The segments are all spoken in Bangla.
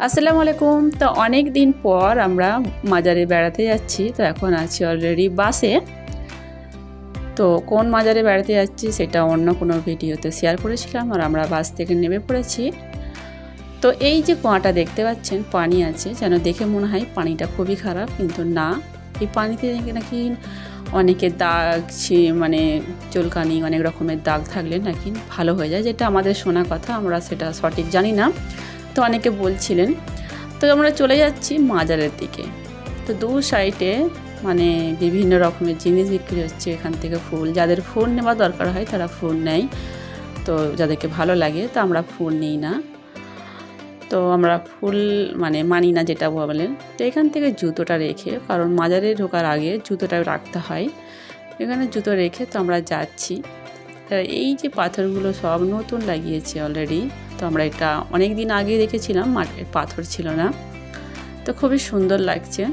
আসসালামু আলাইকুম। তো অনেক দিন পর আমরা মাজারে বেড়াতে যাচ্ছি। তো এখন আছি অলরেডি বাসে। তো কোন মাজারে বেড়াতে যাচ্ছি সেটা অন্য কোনো ভিডিওতে শেয়ার করেছিলাম, আর আমরা বাস থেকে নেমে পড়েছি। তো এই যে কুয়াটা দেখতে পাচ্ছেন, পানি আছে, যেন দেখে মনে হয় পানিটা খুবই খারাপ, কিন্তু না, এই পানিতে নাকি অনেকে দাগ, মানে চুলকানি, অনেক রকমের দাগ থাকলে নাকি ভালো হয়ে যায়, যেটা আমাদের শোনা কথা, আমরা সেটা সঠিক জানি না। তো অনেকে বলছিলেন। তো আমরা চলে যাচ্ছি মাজারের দিকে। তো দু সাইডে মানে বিভিন্ন রকমের জিনিস বিক্রি হচ্ছে। এখান থেকে ফুল, যাদের ফুল নেওয়া দরকার হয় তারা ফুল নেয়, তো যাদেরকে ভালো লাগে। তো আমরা ফুল নিই না, তো আমরা ফুল মানি না, যেটা বলেন। তো এখান থেকে জুতোটা রেখে, কারণ মাজারে ঢোকার আগে জুতোটা রাখতে হয়, এখানে জুতো রেখে তো আমরা যাচ্ছি। এই যে পাথরগুলো সব নতুন লাগিয়েছে অলরেডি। তো আমরা এটা অনেক দিন আগে দেখেছিলাম, মাটির পাথর ছিল না। তো খুবই সুন্দর লাগছে।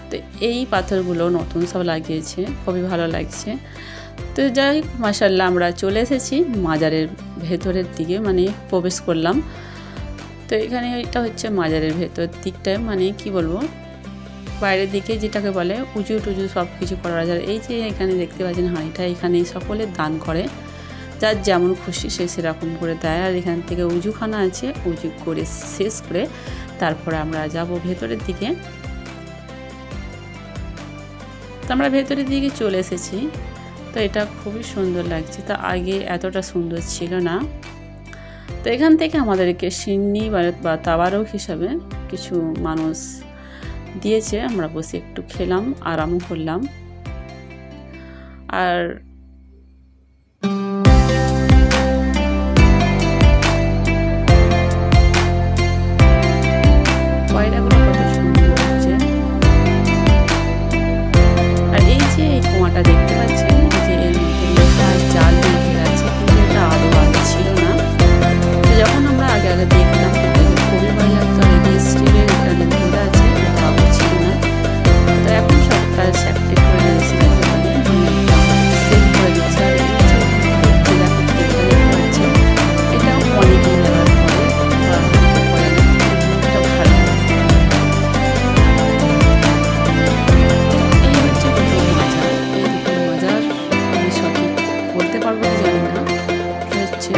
তো এই পাথরগুলো নতুন সব লাগিয়েছে, খুবই ভালো লাগছে। তো যাই হোক, মাশাআল্লাহ, আমরা চলে এসেছি মাজারের ভেতরের দিকে, প্রবেশ করলাম। তো এখানে এটা হচ্ছে মাজারের ভেতর দিকটায়, কি বলবো, বাইরের দিকে যেটাকে বলে উঁচু টুজু সব কিছু করা যায়। এই যে এখানে দেখতে পাচ্ছেন হাঁড়িটা, এখানে সকলে দান করে, যার যেমন খুশি সে সেরকম করে দেয়। আর এখান থেকে উজুখানা আছে, উজু করে শেষ করে তারপরে আমরা যাব ভেতরের দিকে। তো আমরা ভেতরের দিকে চলে এসেছি। তো এটা খুবই সুন্দর লাগছে, তা আগে এতটা সুন্দর ছিল না। তো এখান থেকে আমাদেরকে সিন্নি বা তাবারক হিসাবে কিছু মানুষ দিয়েছে। আমরা বসে একটু খেলাম, আরামও করলাম। আর পয়লাগুলো কত সুন্দর হচ্ছে। আর এই যে এই কুয়াটা দেখতে পাচ্ছেন, যে এর মধ্যে জাল দিয়ে আছে, কিন্তু এটা আদৌ আগে ছিল না। তো যখন আমরা আগে দেখলাম খুবই ভয় লাগতো। আর এই স্টিলের একটা ঘেরা আছে, এটা আগে ছিল না। তো এখন সরকার সেফটি করে দিয়েছে, সেভ করে দিচ্ছে। আর এটাও অনেকেই ব্যবহার করে, এটা ভালো। এই হচ্ছে দুটো মাজার। এই দুটো মাজার আমি সঠিক বলতে পারবো না, জানি না। হচ্ছে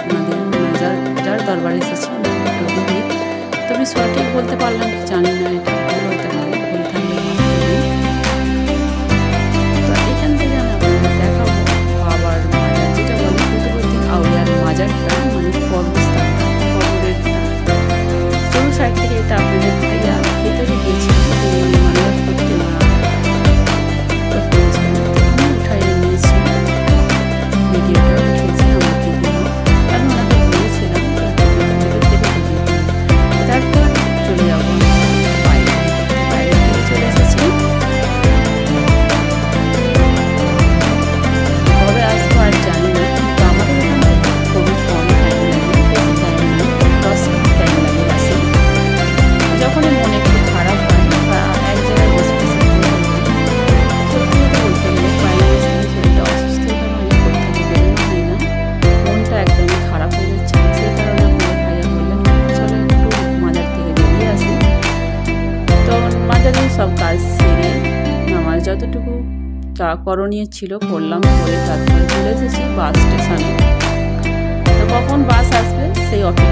আমাদের মাজার, যার দরবারে এসেছে তো আমি সঠিক বলতে পারলাম কি জানি না, এটা ভুল হতে পারে, ভুল থাকলে তো এখান থেকে আমি আপনাদের দেখাবো বাবার মাজার, যেটা বলে কুতুবউদ্দিন আউলিয়ার মাজারটা, কবরস্থান, কবরের চোর সাইড থেকে এটা আপনাদের ভাইয়া ভেতরে গিয়েছিলেন, মাজার করতে উঠাই নিয়েছি, ভিডিওটা উঠিয়েছি আমাকে দিল। আমি ওনাকে বলেছিলাম ভেতর থেকে তারপর চলে যাবো বাইরে থেকে চলে এসেছি। কবে আসবো আর জানি না, কিন্তু আমাদের এখানে খুবই কম টাইম লাগে, বেশি টাইম না, 10 মিনিট টাইম লাগে বাসে। যখনই মনে একটু খারাপ হয় বা এক জায়গায় বসে বসে সত্যি কথা বলতে গেলে বাইরে বসে শরীরটা অসুস্থ হয়ে অনেক কোথাও বেরোনো হয় না, মনটা একদমই খারাপ হয়ে যাচ্ছে। সেই কারণে আমাদের ভাইয়া বললেন চলো একটু মাজার থেকে বেরিয়ে আসি। তো মাজারে সব কাজ সেরে আমার যতটুকু যা করণীয় ছিল করলাম, করে তারপরে চলে এসেছি বাস স্টেশনে। তো কখন বাস আসবে সেই অপেক্ষা